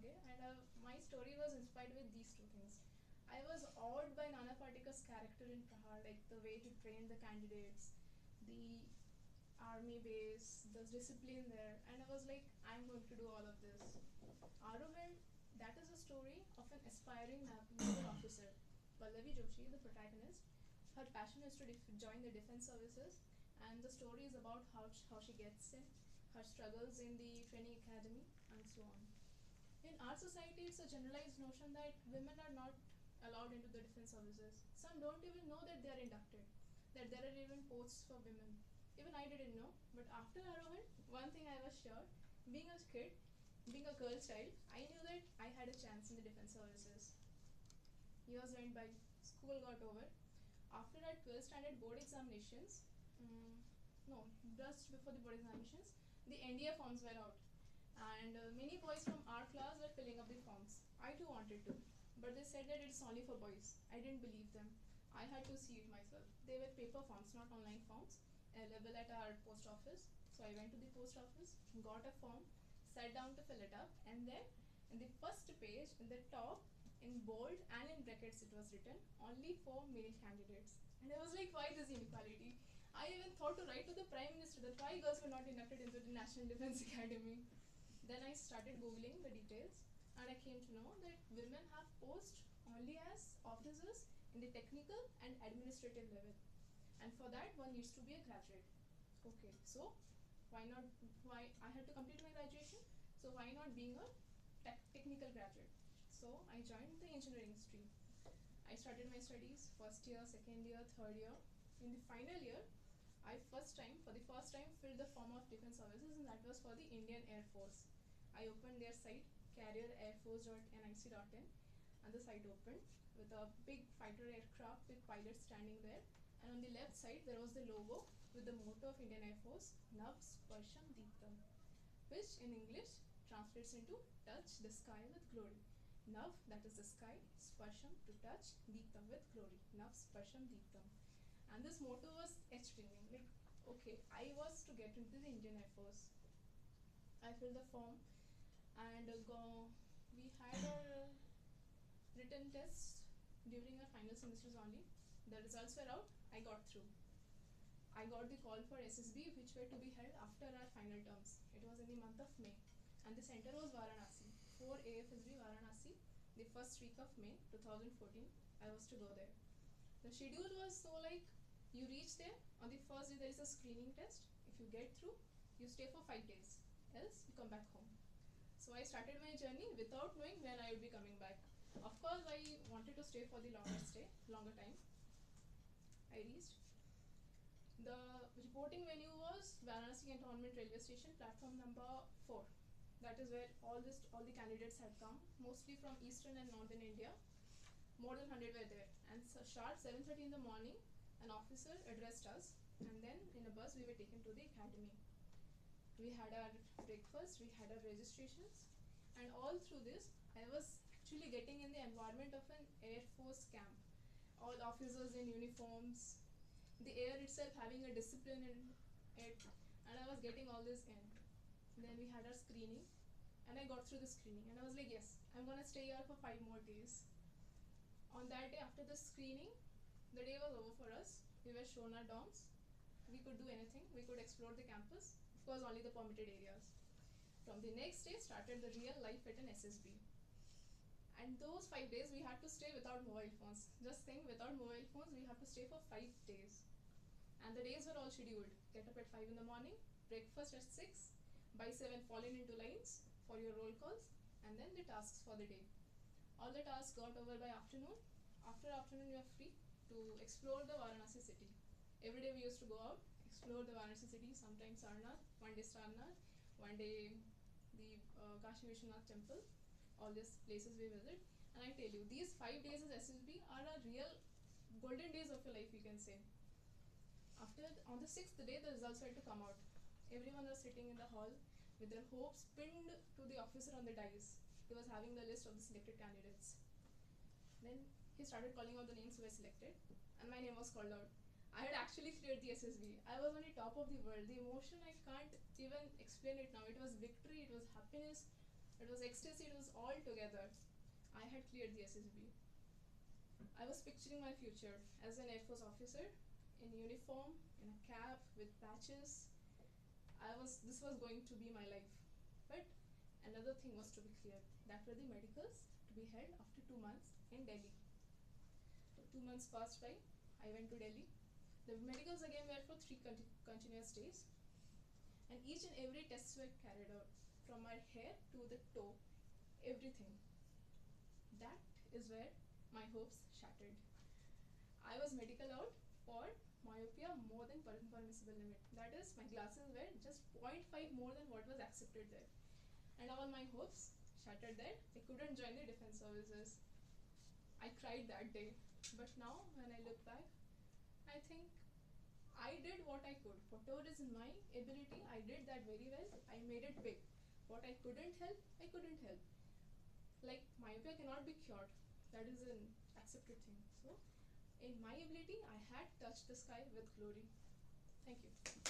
Okay, and my story was inspired with these two things. I was awed by Nana Patekar's character in Prahar, like the way he trained the candidates, the army base, the discipline there, and I was like, I'm going to do all of this. Arohan, that is a story of an aspiring naval officer. Pallavi Joshi, the protagonist, her passion is to join the defense services, and the story is about how she gets in, her struggles in the training academy, and so on. In our society, it's a generalized notion that women are not allowed into the defense services. Some don't even know that they are inducted, that there are even posts for women. Even I didn't know, but after Arohan, one thing I was sure, being a kid, being a girl child, I knew that I had a chance in the defense services. Years went by, school got over. After our 12th standard board examinations, no, just before the board examinations, the NDA forms were out. And many boys from our class were filling up the forms. I too wanted to, but they said that it's only for boys. I didn't believe them. I had to see it myself. They were paper forms, not online forms, available at our post office. So I went to the post office, got a form, sat down to fill it up, and then in the first page, in the top, in bold and in brackets, it was written only for male candidates. And I was like, why this inequality? I even thought to write to the Prime Minister that why girls were not inducted into the National Defense Academy. Then I started googling the details, and I came to know that women have posts only as officers in the technical and administrative level, and for that one needs to be a graduate. Okay, so why I had to complete my graduation, so why not being a technical graduate? So I joined the engineering stream. I started my studies, first year, second year, third year. In the final year, for the first time filled the form of defense services, and that was for the Indian Air Force. I opened their site, carrierairforce.nic.in, and the site opened with a big fighter aircraft with pilots standing there, and on the left side there was the logo with the motto of Indian Air Force, Navsparsham deeptam, which in English translates into touch the sky with glory. Nav, that is the sky, Sparsham, to touch, deeptam, with glory. Navsparsham deeptam. And this motto was etched in me. Like, okay, I was to get into the Indian Air Force. I filled the form, and we had a written test during our final semesters only. The results were out. I got through. I got the call for SSB, which were to be held after our final terms. It was in the month of May, and the center was Varanasi. 4 AFSB Varanasi. The first week of May 2014, I was to go there. The schedule was so like, you reach there, on the first day there is a screening test. If you get through, you stay for 5 days, else you come back home. So I started my journey without knowing when I would be coming back. Of course, I wanted to stay for the longer time. I reached. The reporting venue was Varanasi Cantonment Railway Station, platform number 4. That is where all the candidates had come, mostly from eastern and northern India. More than 100 were there, and so sharp 7:30 in the morning, an officer addressed us, and then in a bus we were taken to the academy. We had our breakfast, we had our registrations, and all through this, I was actually getting in the environment of an Air Force camp. All officers in uniforms, the air itself having a discipline in it, and I was getting all this in. Then we had our screening, and I got through the screening, and I was like, yes, I'm gonna stay here for 5 more days. On that day, after the screening, the day was over for us. We were shown our dorms. We could do anything. We could explore the campus. Of course, only the permitted areas. From the next day, started the real life at an SSB. And those 5 days, we had to stay without mobile phones. Just think, without mobile phones, we have to stay for 5 days. And the days were all scheduled. Get up at 5 in the morning, breakfast at 6, by 7 fall into lines for your roll calls, and then the tasks for the day. All the tasks got over by afternoon. After afternoon, you are free to explore the Varanasi city. Every day we used to go out, explore the Varanasi city, sometimes Sarnath, one day Sarnath, one day the Kashi Vishwanath temple. All these places we visit. And I tell you, these 5 days as SSB are a real golden days of your life, you can say. On the 6th day, the results were to come out. Everyone was sitting in the hall with their hopes pinned to the officer on the dais. He was having the list of the selected candidates. Then he started calling out the names who were selected, and my name was called out. I had actually cleared the SSB. I was on the top of the world. The emotion, I can't even explain it now. It was victory, it was happiness. It was ecstasy, it was all together. I had cleared the SSB. I was picturing my future as an Air Force officer, in uniform, in a cap, with patches. This was going to be my life. But another thing was to be clear. That were the medicals to be held after 2 months in Delhi. 2 months passed by. I went to Delhi. The medicals again were for 3 continuous days. And each and every tests were carried out. From my hair to the toe. Everything. That is where my hopes shattered. I was medical out for myopia more than permissible limit. That is, my glasses were just 0.5 more than what was accepted there. And all my hopes shattered there. I couldn't join the defense services. I cried that day. But now, when I look back, I think I did what I could. Whatever is in my ability, I did that very well. I made it big. What I couldn't help, I couldn't help. Like, myopia cannot be cured. That is an accepted thing. So, in my ability, I had touched the sky with glory. Thank you.